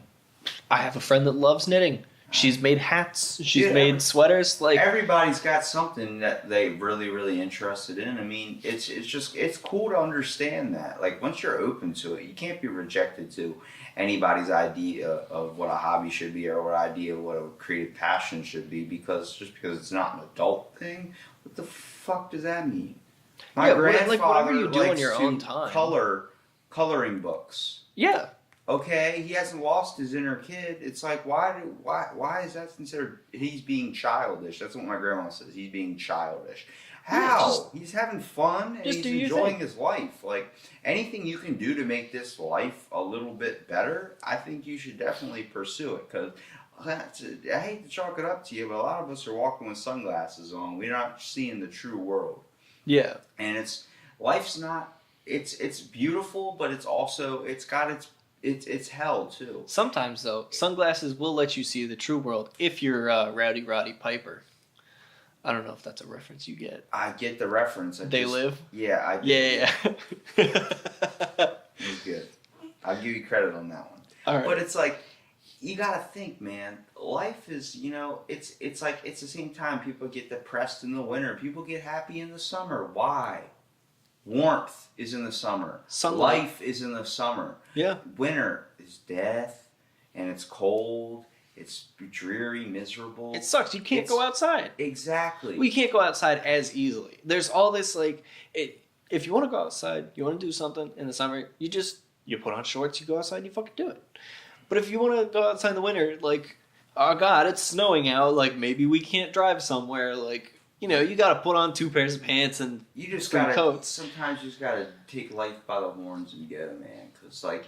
I have a friend that loves knitting. She's made hats. She's made sweaters. Like, everybody's got something that they really, really interested in. I mean, it's cool to understand that. Like, once you're open to it, you can't be rejected to anybody's idea of what a hobby should be or what idea of what a creative passion should be, because it's not an adult thing. What the fuck does that mean? My grandfather, like, whatever you do likes on your to own time. Coloring books. Yeah. Okay, he hasn't lost his inner kid. It's like, why is that considered? He's being childish. That's what my grandma says. He's being childish. How? He's having fun and he's enjoying his life. Like, anything you can do to make this life a little bit better, I think you should definitely pursue it. Because I hate to chalk it up to you, but a lot of us are walking with sunglasses on. We're not seeing the true world. Yeah. And life's not. It's beautiful, but it's hell too. Sometimes, though, sunglasses will let you see the true world if you're Rowdy Roddy Piper. I don't know if that's a reference you get. I get the reference. Live? Yeah, I get it. It's good. I'll give you credit on that one. All right. But it's like, you gotta think, man. Life is, it's like, it's the same time people get depressed in the winter. People get happy in the summer. Why? Warmth is in the summer. Sunlight. Life is in the summer. Yeah. Winter is death, and it's cold. It's dreary, miserable. It sucks. You can't go outside. Exactly. We can't go outside as easily. There's all this, like, if you want to go outside, you want to do something in the summer, you put on shorts, you go outside, and you fucking do it. But if you want to go outside in the winter, like, oh God, it's snowing out, like, maybe we can't drive somewhere, like, you got to put on 2 pairs of pants and you just 3 coats. Sometimes you just got to take life by the horns and get it, man. Because, like,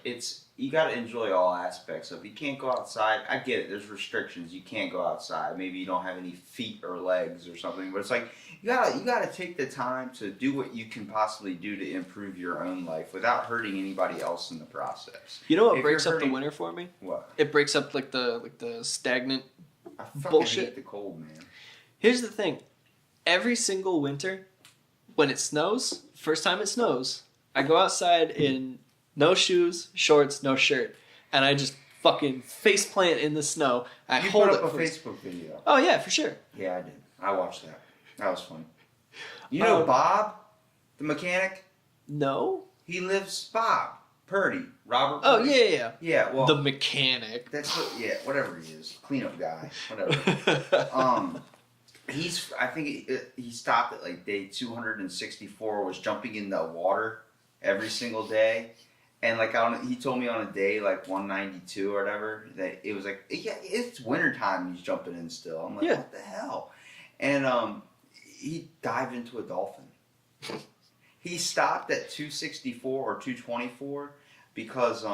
you got to enjoy all aspects of it. You can't go outside. I get it. There's restrictions. You can't go outside. Maybe you don't have any feet or legs or something. But it's like, you gotta take the time to do what you can possibly do to improve your own life without hurting anybody else in the process. You know what breaks up the winter for me? What? It breaks up, like, the stagnant I fucking bullshit. hate the cold, man. Here's the thing. Every single winter, when it snows, first time it snows, I go outside in no shoes, shorts, no shirt, and I just fucking faceplant in the snow. You put up a Facebook video. Oh yeah, for sure. Yeah, I did. I watched that. That was funny. You know Bob, the mechanic? No. Bob Purdy, Robert Oh, Purdy. yeah. Yeah, well. The mechanic. That's whatever he is. Cleanup guy. Whatever. I think he stopped at like day 264, was jumping in the water every single day. And like he told me on a day like 192 or whatever, that it was like, yeah, it's wintertime, he's jumping in still. I'm like, what the hell? And he dived into a dolphin. He stopped at 264 or 224 because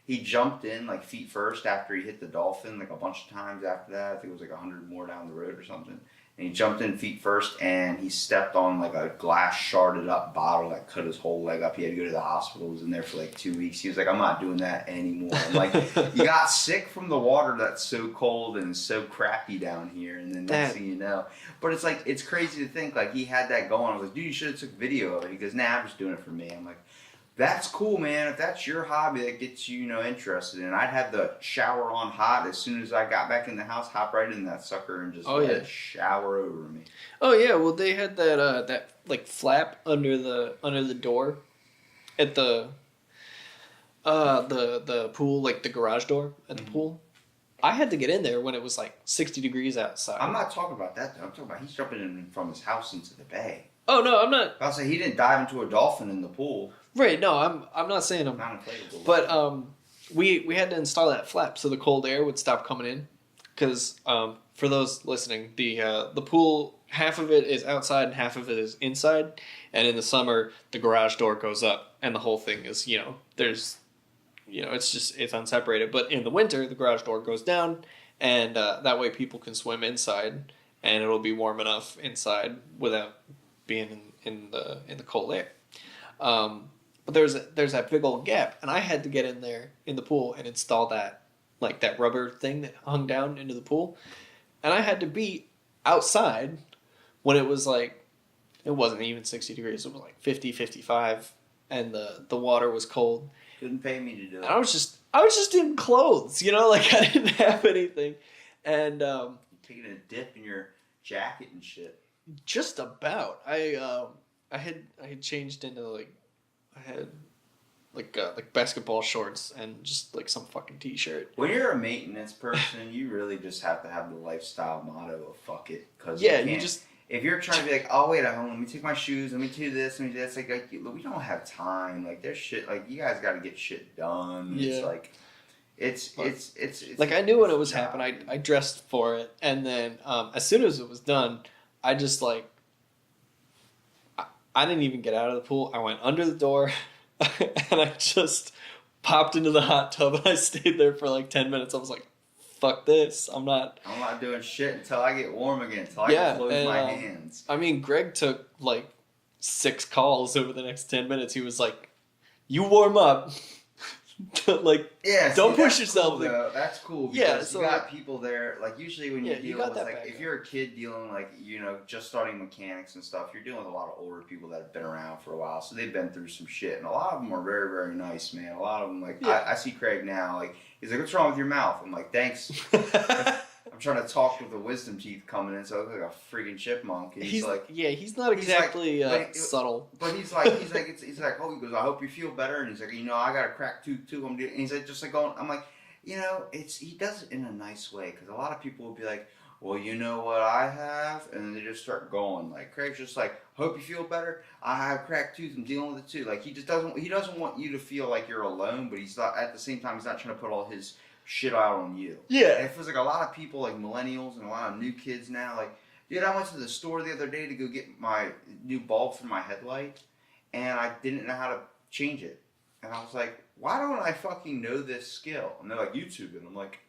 he jumped in like feet first after he hit the dolphin like a bunch of times after that. I think it was like 100 more down the road or something. And he jumped in feet first and he stepped on like a glass sharded up bottle that cut his whole leg up. He had to go to the hospital. He was in there for like 2 weeks. He was like, I'm not doing that anymore. I'm like, you got sick from the water that's so cold and so crappy down here. And then next thing you know. But it's like, it's crazy to think like he had that going. I was like, dude, you should have took video of it. He goes, nah, I'm just doing it for me. I'm like, That's cool, man. If that's your hobby that gets you, interested in, I'd have the shower on hot as soon as I got back in the house, hop right in that sucker and just let it shower over me. Oh yeah, well they had that like flap under the door at the pool, like the garage door at the pool. I had to get in there when it was like 60 degrees outside. I'm not talking about that though. I'm talking about he's jumping in from his house into the bay. Oh no, I'm not. I'll say he didn't dive into a dolphin in the pool. Right, no, I'm not saying I'm not inflatable. But we had to install that flap so the cold air would stop coming in. Because for those listening, the pool, half of it is outside and half of it is inside. And in the summer, the garage door goes up and the whole thing is, there's, it's unseparated. But in the winter, the garage door goes down and that way people can swim inside and it'll be warm enough inside without being in the cold air. But there's that big old gap, and I had to get in there in the pool and install that rubber thing that hung down into the pool, and I had to be outside when it was like, it wasn't even 60 degrees, it was like 50, 55, and the water was cold. Couldn't pay me to do it. And I was just in clothes, like I didn't have anything, and taking a dip in your jacket and shit. Just about. I had changed into I had like basketball shorts and just like some fucking t-shirt. When you're a maintenance person, you really just have to have the lifestyle motto of fuck it. Cause if you're trying to be like, oh wait, let me take my shoes, let me do this, let me do that. It's like we don't have time. Like there's shit. Like you guys got to get shit done. Yeah. It's like I knew when it was happening. I dressed for it, and then as soon as it was done, I just I didn't even get out of the pool. I went under the door and I just popped into the hot tub and I stayed there for like 10 minutes. I was like, fuck this. I'm not doing shit until I get warm again, until I can close my hands. I mean, Greg took like 6 calls over the next 10 minutes. He was like, you warm up. Don't push yourself. Cool, that's cool because you got people there. Like usually when you deal with if you're a kid dealing just starting mechanics and stuff, you're dealing with a lot of older people that have been around for a while, so they've been through some shit, and a lot of them are very, very nice, man. A lot of them I see Craig now, he's like, what's wrong with your mouth? I'm like, thanks. I'm trying to talk with the wisdom teeth coming in, so I look like a freaking chipmunk. And he's like, he's not exactly subtle. But he's like, oh, he goes, I hope you feel better. And he's like, I got a cracked tooth too. And he's like, just like going, I'm like, he does it in a nice way, because a lot of people will be like, well, you know what I have, and then they just start going. Like Craig's just like, hope you feel better. I have cracked tooth. I'm dealing with it too. Like he doesn't want you to feel like you're alone, but he's not, at the same time, he's not trying to put all his shit out on you. Yeah. And it feels like a lot of people, like millennials and a lot of new kids now, like, dude, I went to the store the other day to go get my new bulb for my headlight, and I didn't know how to change it. And I was like, why don't I fucking know this skill? And they're like, YouTube it. And I'm like,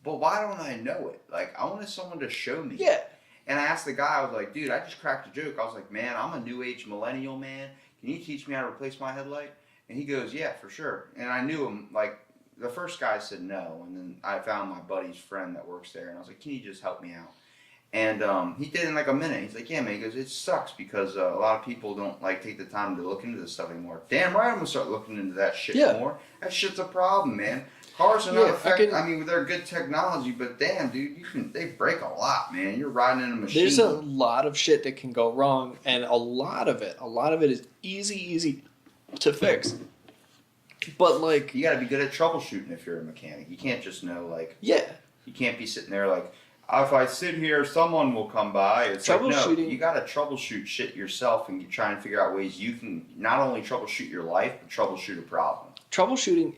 but why don't I know it? Like, I wanted someone to show me. Yeah. And I asked the guy, I was like, dude, I just cracked a joke. I was like, man, I'm a new age millennial, man. Can you teach me how to replace my headlight? And he goes, yeah, for sure. And I knew him, like, the first guy said no, and then I found my buddy's friend that works there, and I was like, can you just help me out? And he did in like a minute. He's like, yeah, man. He goes, it sucks because a lot of people don't take the time to look into this stuff anymore. Damn right, I'm going to start looking into that shit more. That shit's a problem, man. Cars are not I mean, they're good technology, but damn, dude, they break a lot, man. You're riding in a machine. There's a lot of shit that can go wrong, and a lot of it is easy to fix. But you got to be good at troubleshooting if you're a mechanic. You can't just know you can't be sitting there if I sit here, someone will come by. It's no, you got to troubleshoot shit yourself and try and figure out ways you can not only troubleshoot your life, but troubleshoot a problem. Troubleshooting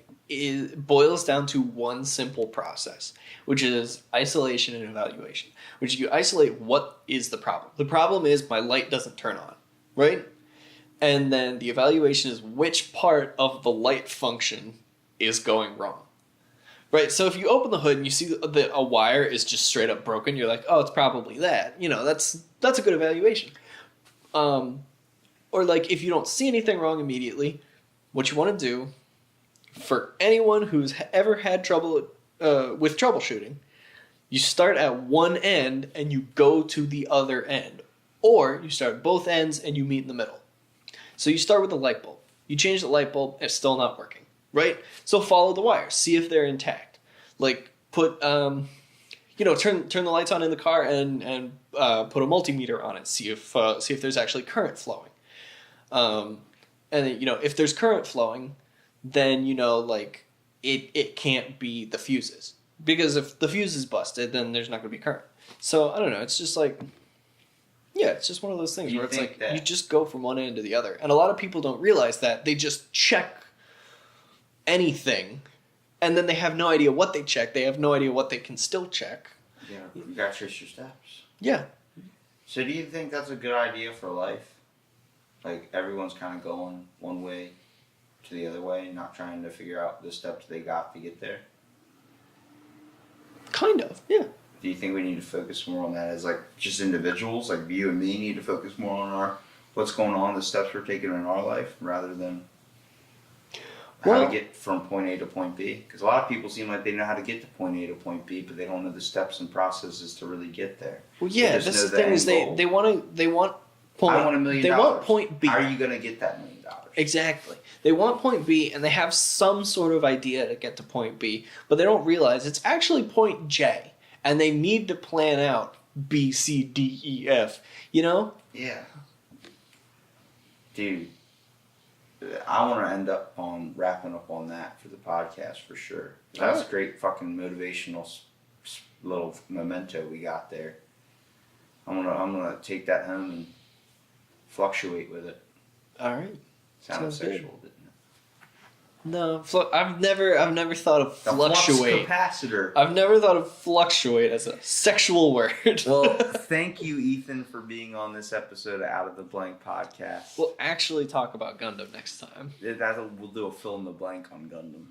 boils down to one simple process, which is isolation and evaluation. Which you isolate what is the problem. The problem is my light doesn't turn on, right? And then the evaluation is which part of the light function is going wrong. Right, so if you open the hood and you see that a wire is just straight up broken, you're like, oh, it's probably that. That's a good evaluation. Or if you don't see anything wrong immediately, what you want to do, for anyone who's ever had trouble with troubleshooting, you start at one end and you go to the other end. Or you start at both ends and you meet in the middle. So you start with a light bulb. You change the light bulb, it's still not working, right? So follow the wires, see if they're intact. Like put, turn the lights on in the car and put a multimeter on it, see if there's actually current flowing. And then, if there's current flowing, then it can't be the fuses, because if the fuse is busted, then there's not going to be current. So I don't know. It's just it's just one of those things where it's like you just go from one end to the other, and a lot of people don't realize that. They just check anything, and then they have no idea what they check. They have no idea what they can still check. Yeah, you got to trace your steps. Yeah. So do you think that's a good idea for life? Like everyone's kind of going one way to the other way, not trying to figure out the steps they got to get there? Kind of, yeah. Do you think we need to focus more on that as like just individuals, like you and me need to focus more on what's going on, the steps we're taking in our life, rather than how to get from point A to point B? Because a lot of people seem like they know how to get to point A to point B, but they don't know the steps and processes to really get there. Well, yeah, that's the thing is they want point. I want $1 million. They want point B. How are you going to get that $1 million? Exactly. They want point B, and they have some sort of idea to get to point B, but they don't realize it's actually point J, and they need to plan out B, C, D, E, F. Yeah. Dude, I want to end up on wrapping up on that for the podcast for sure. That's great fucking motivational little memento we got there. I'm gonna take that home and fluctuate with it. All right. Sounds sexual, good. didn't it? No, I've never thought of fluctuate. Flux capacitor. I've never thought of fluctuate as a sexual word. Well, thank you, Ethan, for being on this episode of Out of the Blank podcast. We'll actually talk about Gundam next time. We'll do a fill in the blank on Gundam.